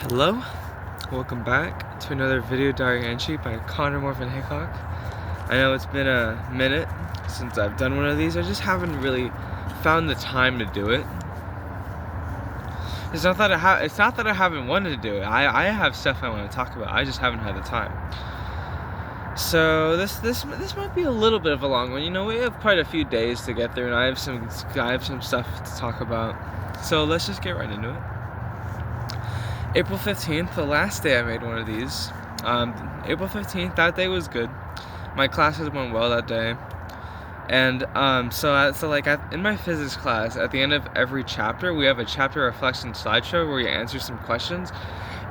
Hello, welcome back to another video diary entry by Connor Morphin Hickok. I know it's been a minute since I've done one of these. I just haven't really found the time to do it. It's not that I haven't wanted to do it. I have stuff I want to talk about. I just haven't had the time. So this might be a little bit of a long one. You know, we have quite a few days to get through, and I have some stuff to talk about. So let's just get right into it. April 15th, the last day I made one of these. April 15th, that day was good. My classes went well that day. And in my physics class, at the end of every chapter, we have a chapter reflection slideshow where we answer some questions.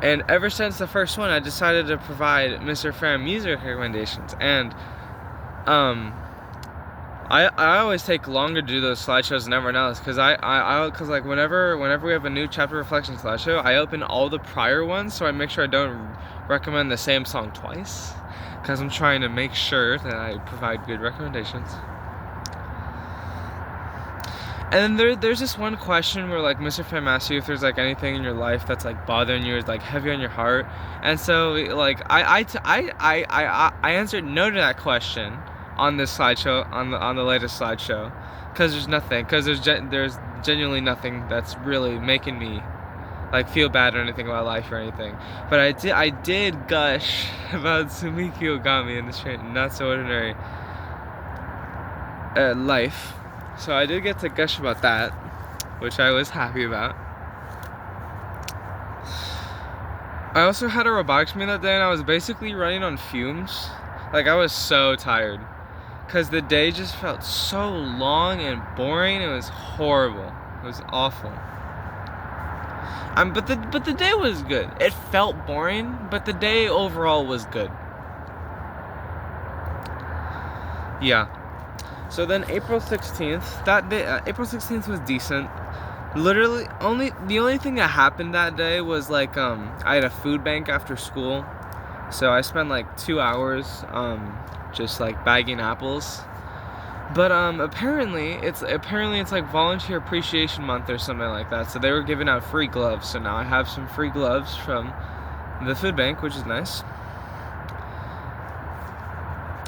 And ever since the first one, I decided to provide Mr. Fram music recommendations. And I always take longer to do those slideshows than everyone else, because whenever we have a new chapter reflection slideshow, I open all the prior ones, so I make sure I don't recommend the same song twice, because I'm trying to make sure that I provide good recommendations. And then there's this one question where Mr. Pham asks you if there's anything in your life that's bothering you, or is heavy on your heart, and so I answered no to that question on this slideshow, on the latest slideshow, because there's genuinely nothing that's really making me feel bad or anything about life or anything. But I did gush about Sumiki Ogami and this not so ordinary life. So I did get to gush about that, which I was happy about. I also had a robotics meeting that day, and I was basically running on fumes. I was so tired, because the day just felt so long and boring. It was horrible. It was awful. But the day was good. It felt boring, but the day overall was good. Yeah. So then April 16th, that day, April 16th was decent. Literally, the only thing that happened that day was I had a food bank after school, so I spent 2 hours just bagging apples. But apparently it's volunteer appreciation month or something like that, so they were giving out free gloves. So now I have some free gloves from the food bank, which is nice.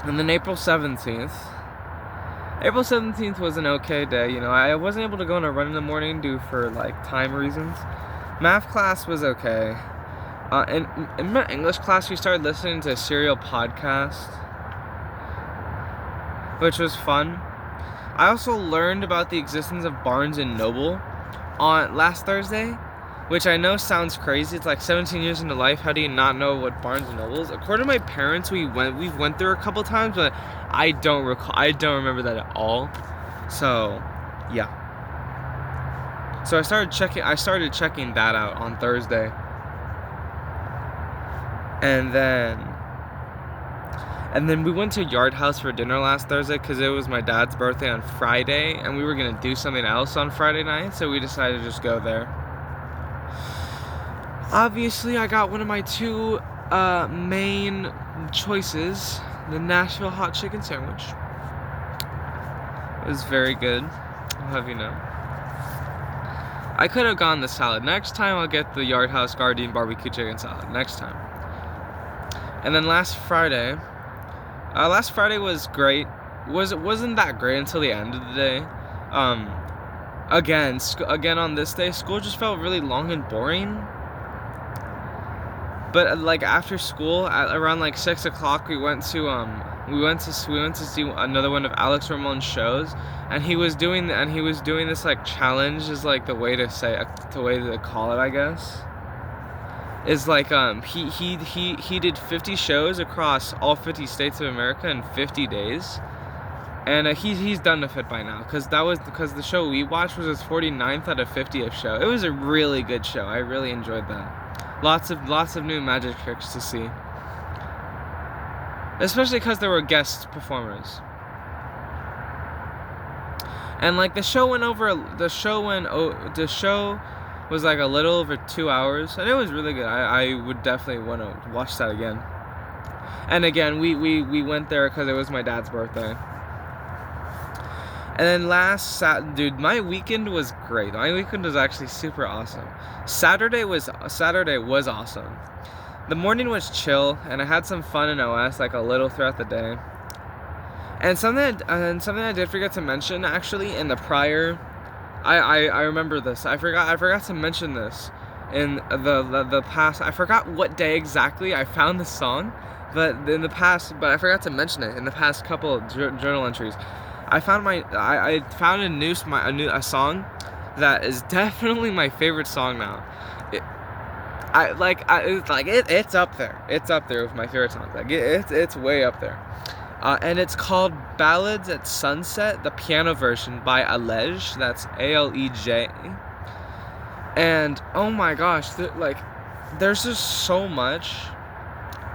And then April 17th was an okay day. You know, I wasn't able to go on a run in the morning due for time reasons. Math class was okay. In my English class, we started listening to a serial podcast, which was fun. I also learned about the existence of Barnes & Noble on last Thursday, which I know sounds crazy. It's 17 years into life. How do you not know what Barnes & Noble is? According to my parents, we've went through a couple times, but I don't remember that at all. So, yeah. So I started checking that out on Thursday. And then we went to Yard House for dinner last Thursday, because it was my dad's birthday on Friday, and we were going to do something else on Friday night, so we decided to just go there. Obviously, I got one of my two main choices, the Nashville hot chicken sandwich. It was very good, I'll have you know. I could have gone the salad. Next time I'll get the Yard House Gardein barbecue chicken salad. Next time. And then last Friday was great. Wasn't that great until the end of the day. Again on this day, school just felt really long and boring. But after school, at around 6 o'clock, we went to see another one of Alex Ramon's shows, and he was doing this challenge, is the way to call it, I guess. Is he did 50 shows across all 50 states of America in 50 days, and he's done with it by now, because the show we watched was his 49th out of 50th show. It was a really good show. I really enjoyed that. Lots of new magic tricks to see, especially because there were guest performers. And the show was a little over 2 hours, and it was really good. I would definitely want to watch that again. And again, we went there because it was my dad's birthday. And then dude, my weekend was great. My weekend was actually super awesome. Saturday was awesome. The morning was chill, and I had some fun in OS, like a little throughout the day. And something I did forget to mention actually in the prior, I remember this. I forgot to mention this in the past. I forgot what day exactly I found this song, but I forgot to mention it in the past couple of journal entries. I found I found a song that is definitely my favorite song now. It's up there. It's up there with my favorite songs. Like it's way up there. And it's called Ballads at Sunset, the piano version by Alej. That's Alej. And oh my gosh, there's just so much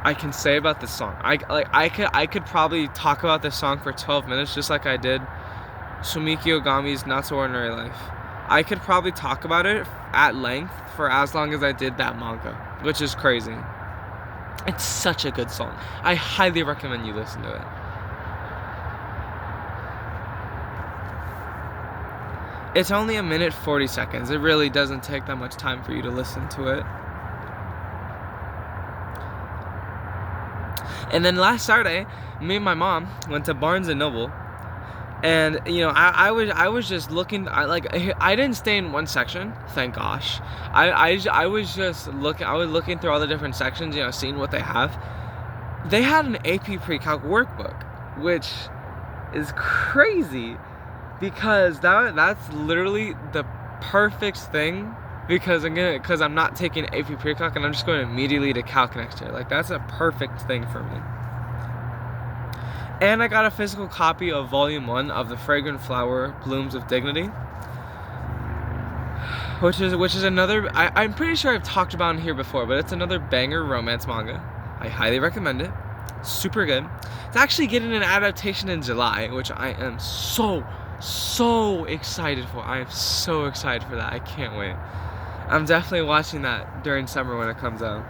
I can say about this song. I could probably talk about this song for 12 minutes, just like I did Sumiki Ogami's Not So Ordinary Life. I could probably talk about it at length for as long as I did that manga, which is crazy. It's such a good song. I highly recommend you listen to it. It's only 1 minute 40 seconds. It really doesn't take that much time for you to listen to it. And then last Saturday, me and my mom went to Barnes and Noble, and I was just looking. I didn't stay in one section, thank gosh. I was just looking. I was looking through all the different sections, seeing what they have. They had an AP Pre-Calc workbook, which is crazy, because that's literally the perfect thing. Because I'm not taking AP Pre-Calc, and I'm just going immediately to Calc next year. Like, that's a perfect thing for me. And I got a physical copy of Volume 1 of the Fragrant Flower Blooms with Dignity, which is another. I'm pretty sure I've talked about it here before, but it's another banger romance manga. I highly recommend it. Super good. It's actually getting an adaptation in July, which I am so excited for. I am so excited for that. I can't wait. I'm definitely watching that during summer when it comes out.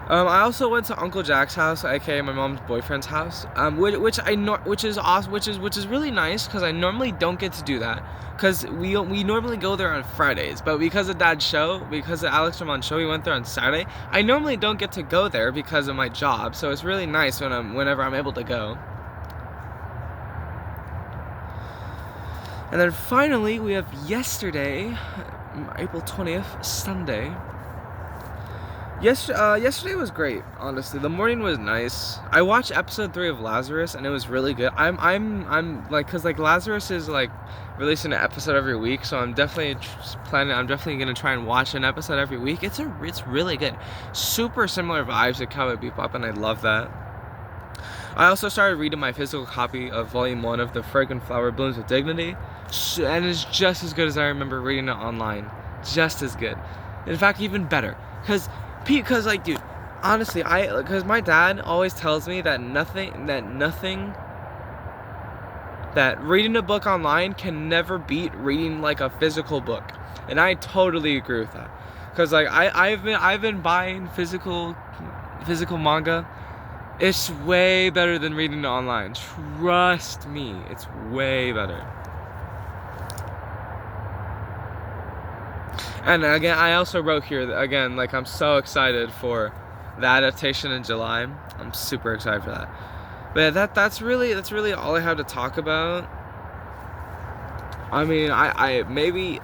I also went to Uncle Jack's house, aka my mom's boyfriend's house, which is awesome, which is really nice, because I normally don't get to do that, because we normally go there on Fridays, but because of Alex Ramon's show, we went there on Saturday. I normally don't get to go there because of my job, so it's really nice whenever I'm able to go. And then finally, we have yesterday, April 20th, Sunday. Yesterday was great, honestly. The morning was nice. I watched episode 3 of Lazarus, and it was really good. I'm like, cause like Lazarus is like releasing an episode every week, so I'm definitely gonna try and watch an episode every week. It's really good. Super similar vibes to Cowboy Bebop, and I love that. I also started reading my physical copy of Volume 1 of the Fragrant Flower Blooms with Dignity, and it's just as good as I remember reading it online. Just as good. In fact, even better. Cause like, dude, honestly, because my dad always tells me that reading a book online can never beat reading like a physical book, and I totally agree with that. Cause like I've been buying physical manga. It's way better than reading it online. Trust me, it's way better. And again, I also wrote here that, again, like, I'm so excited for the adaptation in July. I'm super excited for that. But yeah, that's really all I have to talk about. I mean, maybe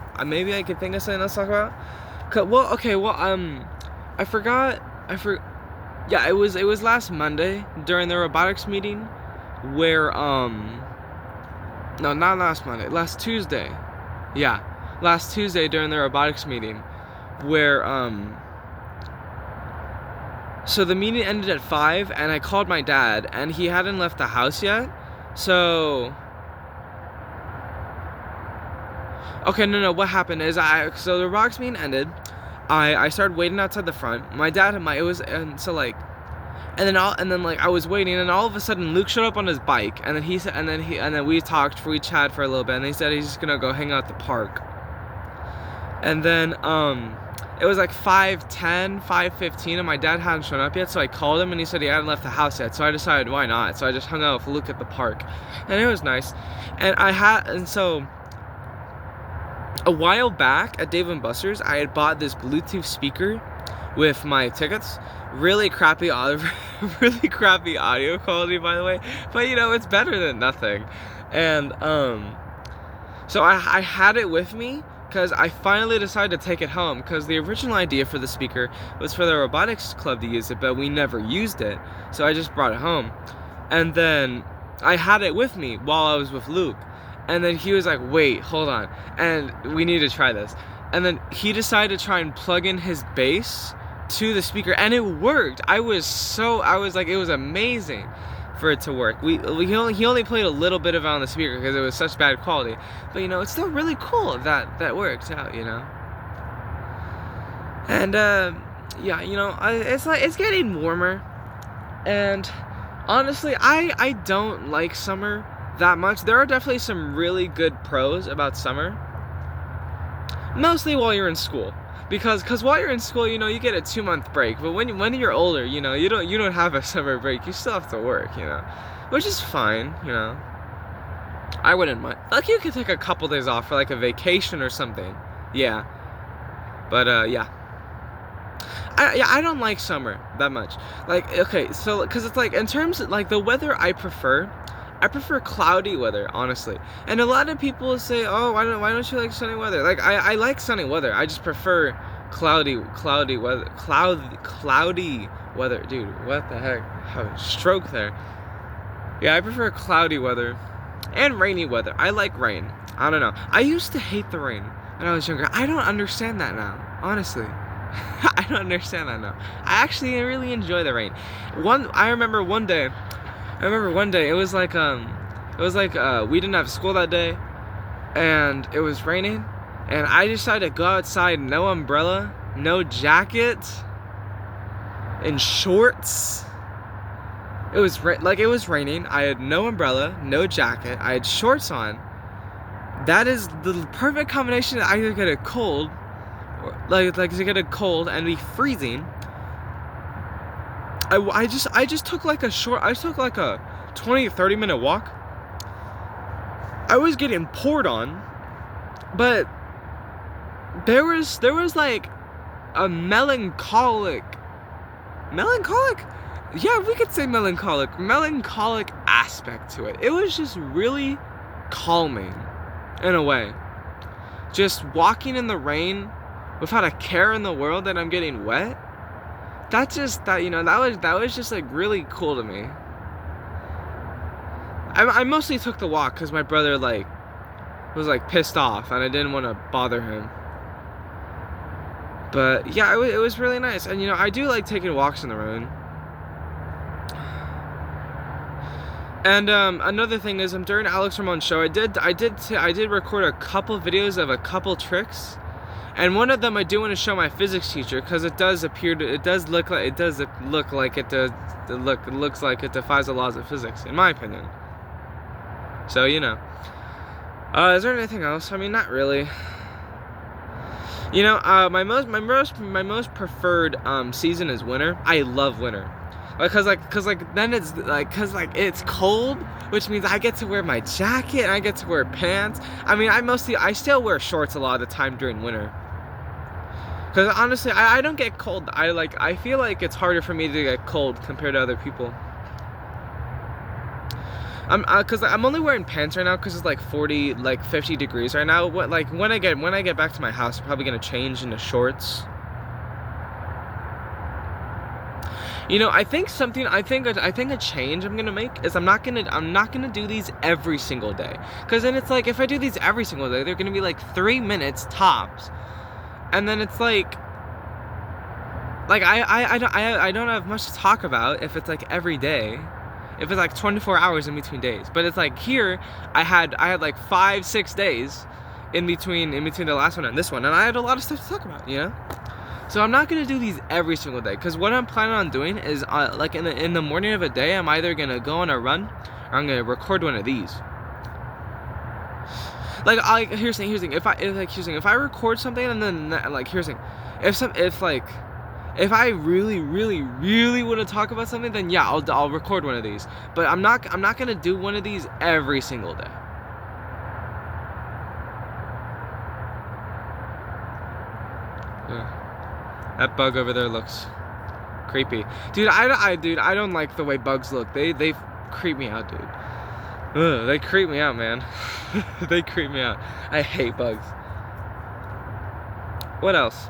I could think of something else to talk about. I forgot. Yeah, it was last Monday during the robotics meeting where no, not last Monday, last Tuesday. Yeah. Last Tuesday during the robotics meeting where so the meeting ended at 5, and I called my dad, and he hadn't left the house yet. So okay, no, what happened is so the robotics meeting ended. I started waiting outside the front. My dad and I was waiting, and all of a sudden Luke showed up on his bike, and then we chatted for a little bit, and he said he's just gonna go hang out at the park. And then it was like 5:10, 5:15, and my dad hadn't shown up yet, so I called him, and he said he hadn't left the house yet, so I decided, why not? So I just hung out with Luke at the park, and it was nice. And so, a while back, at Dave & Buster's, I had bought this Bluetooth speaker with my tickets. Really crappy audio, really crappy audio quality, by the way, but you know, it's better than nothing. And, so I had it with me, because I finally decided to take it home, because the original idea for the speaker was for the robotics club to use it, but we never used it, so I just brought it home. And then I had it with me while I was with Luke, and then he was like, wait, hold on, and we need to try this. And then he decided to try and plug in his bass to the speaker, and it worked. I was like, it was amazing for it to work. He only played a little bit of it on the speaker because it was such bad quality, but you know, it's still really cool that worked out, you know. And yeah, you know, it's getting warmer, and honestly, I don't like summer that much. There are definitely some really good pros about summer, mostly while you're in school. Because while you're in school, you know, you get a 2-month break. But when you're older, you know, you don't have a summer break. You still have to work, you know, which is fine, you know. I wouldn't mind. Like, you could take a couple days off for like a vacation or something. Yeah. But yeah. I don't like summer that much. Like, okay, so because it's like, in terms of like the weather I prefer cloudy weather, honestly. And a lot of people say, oh, why don't you like sunny weather? Like, I like sunny weather. I just prefer cloudy weather. Cloudy weather. Dude, what the heck? I have a stroke there. Yeah, I prefer cloudy weather and rainy weather. I like rain. I don't know. I used to hate the rain when I was younger. I don't understand that now, honestly. I don't understand that now. I actually really enjoy the rain. I remember one day, it was like we didn't have school that day, and it was raining, and I decided to go outside, no umbrella, no jacket, in shorts. It was raining. I had no umbrella, no jacket. I had shorts on. That is the perfect combination to either get a cold, or like to get a cold and be freezing. I just took like a 20-30 minute walk. I was getting poured on, but there was like a melancholic, yeah, we could say melancholic aspect to it. It was just really calming in a way. Just walking in the rain without a care in the world that I'm getting wet. That was just like really cool to me. I mostly took the walk because my brother like was like pissed off and I didn't want to bother him. But yeah, it was really nice, and you know, I do like taking walks in the rain. And another thing is, during Alex Ramon's show, I did record a couple videos of a couple tricks. And one of them I do want to show my physics teacher, because it looks like it defies the laws of physics, in my opinion. So, you know. Is there anything else? I mean, not really. You know, my most preferred season is winter. I love winter. Cause then it's cold, which means I get to wear my jacket and I get to wear pants. I mean, I still wear shorts a lot of the time during winter. Cause honestly, I don't get cold. I feel like it's harder for me to get cold compared to other people. Cause I'm only wearing pants right now because it's like 50 degrees right now. When I get back to my house, I'm probably gonna change into shorts. You know, I think a change I'm gonna make is I'm not gonna do these every single day. Cause then it's like, if I do these every single day, they're gonna be like 3 minutes tops. And then it's like I don't have much to talk about if it's like every day. If it's like 24 hours in between days. But it's like here, I had like 5-6 days in between the last one and this one, and I had a lot of stuff to talk about, you know? So I'm not gonna do these every single day, because what I'm planning on doing is like in the morning of a day, I'm either gonna go on a run or I'm gonna record one of these. Here's the thing. If I record something and then here's the thing. if I really want to talk about something, then yeah, I'll record one of these. But I'm not gonna do one of these every single day. That bug over there looks creepy, dude. I don't like the way bugs look. They creep me out, dude. Ugh, they creep me out, man. They creep me out. I hate bugs. What else?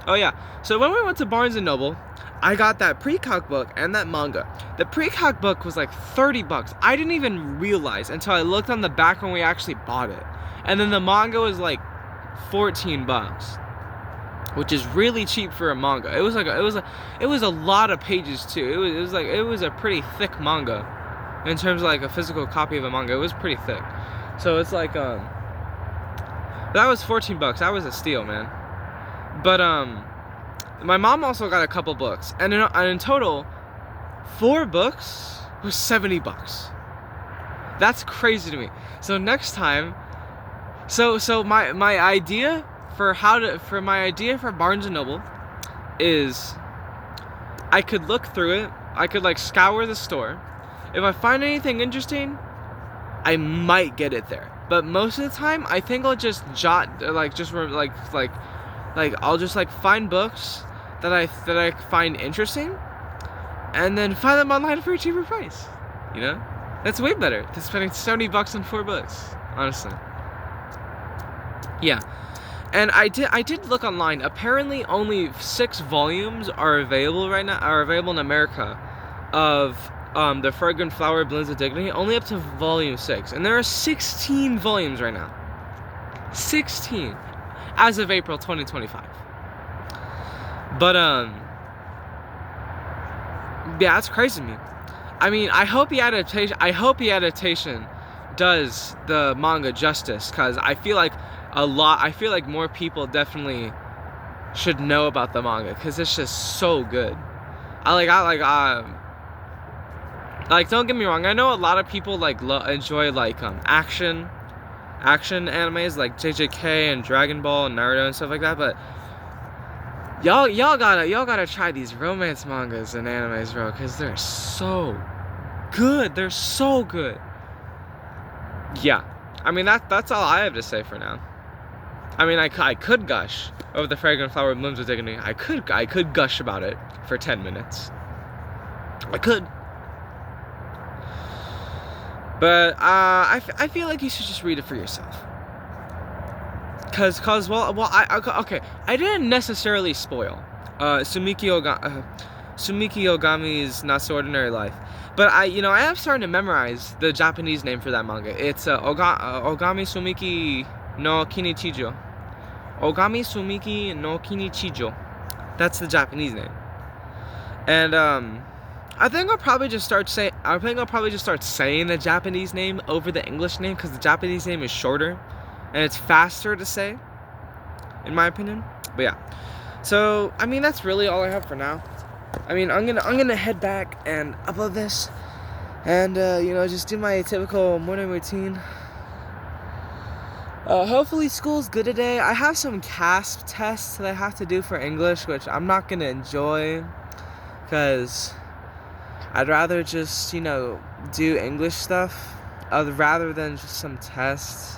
Oh yeah, so when we went to Barnes & Noble, I got that pre-calc book and that manga. The pre-calc book was like 30 bucks. I didn't even realize until I looked on the back when we actually bought it. And then the manga was like 14 bucks, which is really cheap for a manga. It was a lot of pages too. It was a pretty thick manga in terms of like a physical copy of a manga. It was pretty thick. So it's like that was 14 bucks. That was a steal, man. But my mom also got a couple books, and in total, 4 books was 70 bucks. That's crazy to me. So next time, so my idea for Barnes & Noble is I could look through it. I could like scour the store. If I find anything interesting, I might get it there. But most of the time, I think I'll just I'll just like find books that I find interesting, and then find them online for a cheaper price. You know, that's way better than spending 70 bucks on 4 books, honestly. Yeah, and I did look online. Apparently, only 6 volumes are available right now. Are available in America, of the Fragrant Flower Blends of Dignity. Only up to volume 6, and there are 16 volumes right now. 16. As of April 2025. But yeah, that's crazy to me. I mean, I hope the adaptation does the manga justice, cause I feel like more people definitely should know about the manga, cause it's just so good. Like don't get me wrong, I know a lot of people like enjoy like action animes like JJK and Dragon Ball and Naruto and stuff like that, but y'all gotta try these romance mangas and animes, bro, because they're so good. They're so good. Yeah, I mean that's all I have to say for now. I mean, I could gush over the Fragrant Flower Blooms of Dignity. I could gush about it for 10 minutes. I could. But I feel like you should just read it for yourself. Cause I didn't necessarily spoil Sumiki Ogami's Not So Ordinary Life, but I am starting to memorize the Japanese name for that manga. It's Ogami Sumiki no Kinichijo. Ogami Sumiki no Kinichijo. That's the Japanese name, and I think I'll probably just start saying the Japanese name over the English name, because the Japanese name is shorter and it's faster to say, in my opinion. But yeah, so I mean that's really all I have for now. I mean I'm gonna head back and upload this, and just do my typical morning routine. Hopefully school's good today. I have some CASP tests that I have to do for English, which I'm not gonna enjoy, because I'd rather just, do English stuff rather than just some tests.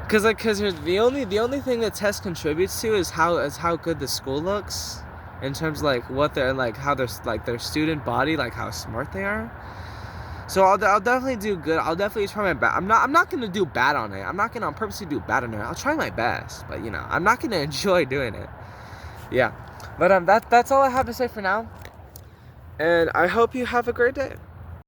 Cause the only thing that test contributes to is how good the school looks, in terms of like what they're like, how they're like their student body, like how smart they are. So I'll definitely do good. I'll definitely try my best. I'm not gonna do bad on it. I'm not gonna purposely do bad on it. I'll try my best, but I'm not gonna enjoy doing it. Yeah, but that's all I have to say for now. And I hope you have a great day.